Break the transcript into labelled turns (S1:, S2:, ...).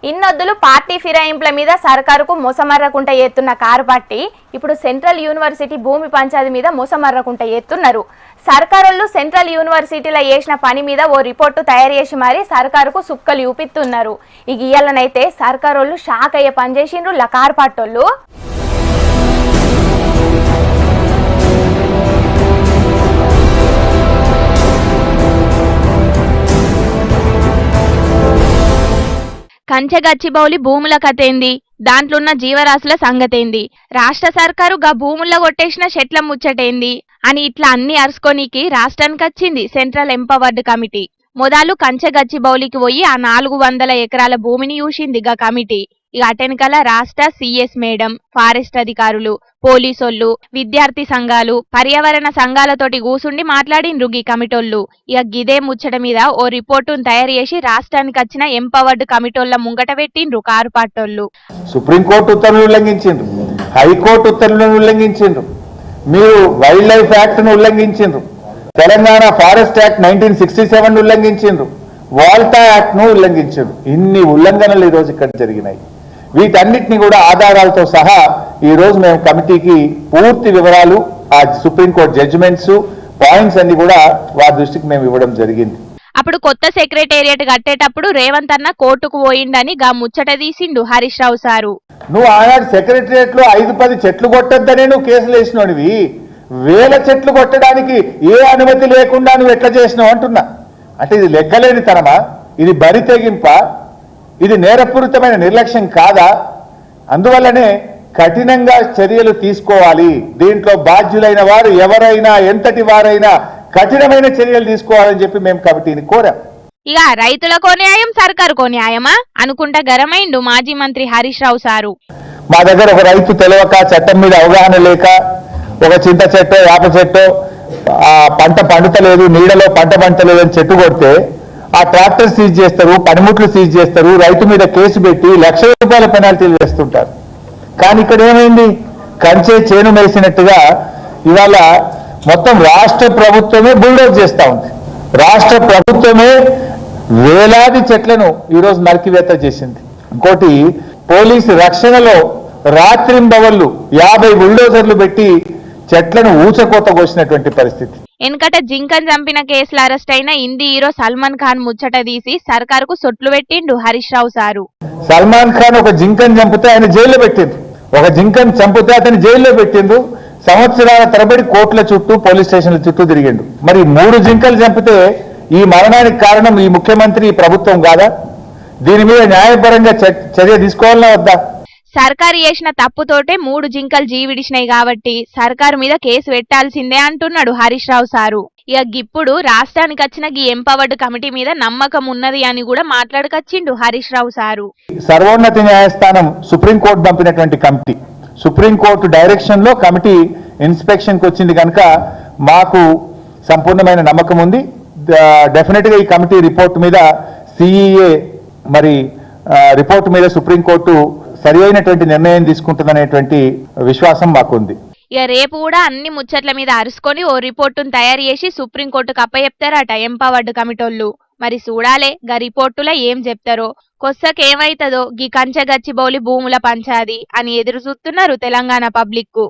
S1: ఇన్నొద్దులు party ఫిరాయింపుల మీద సర్కారుకు మోసమర్రకుంట ఎత్తున్న car party ఇప్పుడు సెంట్రల్ యూనివర్సిటీ భూమి పంచాయతీ మీద మోసమర్రకుంట ఎత్తున్నారు. సర్కారోళ్ళు సెంట్రల్ యూనివర్సిటీలో చేసిన పని మీద ఓ రిపోర్టు తయారు చేసి మరి సర్కారుకు సుక్కలు చూపిస్తున్నారు. ఇక ఇయ్యాలనైతే సర్కారోళ్ళు షాక్ అయ్యే పని చేసిండ్రు కారు పార్టోళ్ళు. కంచెగచ్చిబౌలి భూముల కథేంది, దాంట్లోన్న జీవరాశుల సంగతేంది, రాష్ట్ర సర్కారు గా భూముల్లో కొట్టేసిన చెట్ల ముచ్చటేంది అని ఇట్లా అన్ని అరుచుకోనికి రాష్ట్రానికి వచ్చింది సెంట్రల్ ఎంపవర్డ్ కమిటీ. మొదలు కంచెగచ్చిబౌలికి పోయి ఆ 400 ఎకరాల భూమిని చూసింది గా కమిటీ. ఇక అటెనకల రాష్ట్ర సిఎస్ మేడం, ఫారెస్ట్ అధికారులు, పోలీసోళ్ళు, విద్యార్థి సంఘాలు, పర్యావరణ సంఘాలతోటి కూసుండి మాట్లాడిండ్రు గీ కమిటోళ్ళు. ఇక గిదే ముచ్చట మీద ఓ రిపోర్టును తయారు చేసి రాష్ట్రానికి వచ్చిన ఎంపవర్డ్ కమిటోళ్ళ ముంగట పెట్టిండ్రు కారు పార్టోళ్ళు.
S2: సుప్రీంకోర్టు ఉత్తర్వులు ఉల్లంఘించిండ్రు, హైకోర్టు ఉత్తర్వులను ఉల్లంఘించిండ్రు, మీరు వైల్డ్ లైఫ్ యాక్ట్ ను ఉల్లంఘించిండ్రు, తెలంగాణ ఫారెస్ట్ యాక్ట్ 1967 ఉల్లంఘించిండ్రు, వాల్టా యాక్ట్ ను ఉల్లంఘించిండ్రు. ఇన్ని ఉల్లంఘనలు ఈ రోజు ఇక్కడ జరిగినాయి. వీటన్నిటిని కూడా ఆధారాలతో సహా ఈ రోజు మేము కమిటీకి పూర్తి వివరాలు, ఆ సుప్రీంకోర్టు జడ్జిమెంట్స్, పాయింట్స్ అన్ని కూడా వారి దృష్టికి మేము ఇవ్వడం జరిగింది.
S1: అప్పుడు కొత్త సెక్రటేరియట్ కట్టేటప్పుడు రేవంత్ అన్న కోర్టుకు పోయిండని గా ముచ్చట తీసిండు హరీష్ రావు సారు.
S2: నువ్వు ఆనాడు సెక్రటేరియట్ లో 5-10 చెట్లు కొట్టొద్దనే నువ్వు కేసులు వేసినోడివి, వేల చెట్లు కొట్టడానికి ఏ అనుమతి లేకుండా నువ్వు ఎట్లా చేసినావు అంటున్నా. అంటే ఇది లెక్కలేని తనమా? ఇది బరి తెగింప? ఇది నేరపూరితమైన నిర్లక్ష్యం కాదా? అందువల్లనే కఠినంగా చర్యలు తీసుకోవాలి. దీంట్లో బాధ్యులైన వారు ఎవరైనా, ఎంతటి వారైనా కఠినమైన చర్యలు తీసుకోవాలని చెప్పి మేము కమిటీని కోరాం.
S1: ఇక రైతులకో న్యాయం, సర్కారుకో న్యాయమా అనుకుంటా గరమైండు మాజీ మంత్రి హరీష్ రావు సారు.
S2: మా దగ్గర ఒక రైతు తెలియక, చట్టం మీద అవగాహన లేక, ఒక చింత చెట్టో వేప చెట్టో పంట పండుతలేదు, నీడలో పంట పండుతలేదు అని చెట్టు కొడితే ఆ ట్రాక్టర్ సీజ్ చేస్తారు, పనిముట్లు సీజ్ చేస్తారు, రైతు మీద కేసు పెట్టి లక్షల రూపాయల పెనాల్టీలు వేస్తుంటారు. కానీ ఇక్కడ ఏమైంది? కంచే చేను మేసినట్టుగా ఇవాళ మొత్తం రాష్ట్ర ప్రభుత్వమే బుల్డోజ్ చేస్తా ఉంది. రాష్ట్ర ప్రభుత్వమే వేలాది చెట్లను ఈరోజు నరికివేత చేసింది. ఇంకోటి, పోలీసు రక్షణలో రాత్రింబవళ్లు 50 బుల్డోజర్లు పెట్టి చెట్లను ఊచకోత కోసినటువంటి పరిస్థితి.
S1: వెనకట జింకన్ చంపిన కేసులో అరెస్ట్ అయిన హిందీ హీరో సల్మాన్ ఖాన్ ముచ్చట తీసి సర్కారుకు సొట్లు పెట్టిండు హరీష్ రావు సారు.
S2: సల్మాన్ ఖాన్ ఒక జింకన్ చంపితే ఆయన జైల్లో పెట్టిండ్రు, ఒక జింకన్ చంపితే అతని జైల్లో పెట్టిండ్రు. సంవత్సరాల తరబడి కోర్టుల చుట్టూ, పోలీస్ స్టేషన్ల చుట్టూ తిరిగిండు. మరి 3 జింకలు చంపితే ఈ మరణానికి కారణం ఈ ముఖ్యమంత్రి, ఈ ప్రభుత్వం కాదా? దీని మీద న్యాయపరంగా చర్య తీసుకోవాలన్నా వద్దా?
S1: సర్కారు చేసిన తప్పుతోటే 3 జింకలు జీవిడిచినాయి కాబట్టి సర్కారు మీద కేసు పెట్టాల్సిందే అంటున్నాడు హరీష్ రావు సారు. ఇక ఇప్పుడు రాష్ట్రానికి వచ్చిన ఈ ఎంపవర్డ్ కమిటీ మీద నమ్మకం ఉన్నది అని కూడా మాట్లాడుకొచ్చిండు హరీష్ రావు సారు.
S2: సర్వోన్నత న్యాయస్థానం సుప్రీంకోర్టు పంపినటువంటి కమిటీ, సుప్రీంకోర్టు డైరెక్షన్ లో కమిటీ ఇన్స్పెక్షన్ కి వచ్చింది కనుక మాకు సంపూర్ణమైన నమ్మకం ఉంది. డెఫినెట్ గా ఈ కమిటీ రిపోర్ట్ మీద, సిఈఏ మరి రిపోర్ట్ మీద సుప్రీంకోర్టు సరి అయినటువంటి నిర్ణయం తీసుకుంటుందనేటువంటి విశ్వాసం మాకుంది.
S1: ఇక రేపు కూడా అన్ని ముచ్చట్ల మీద అరుసుకొని ఓ రిపోర్టును తయారు చేసి సుప్రీంకోర్టుకు అప్పచెప్తారట ఎంపవర్డ్ కమిటోళ్ళు. మరి చూడాలే గా రిపోర్టులో ఏం చెప్తారో. కొස්සకేమైతుందో గీ కంచెగచ్చిబౌలి భూముల పంచాది అని ఎదురు చూస్తున్నారు తెలంగాణ పబ్లిక్ కు.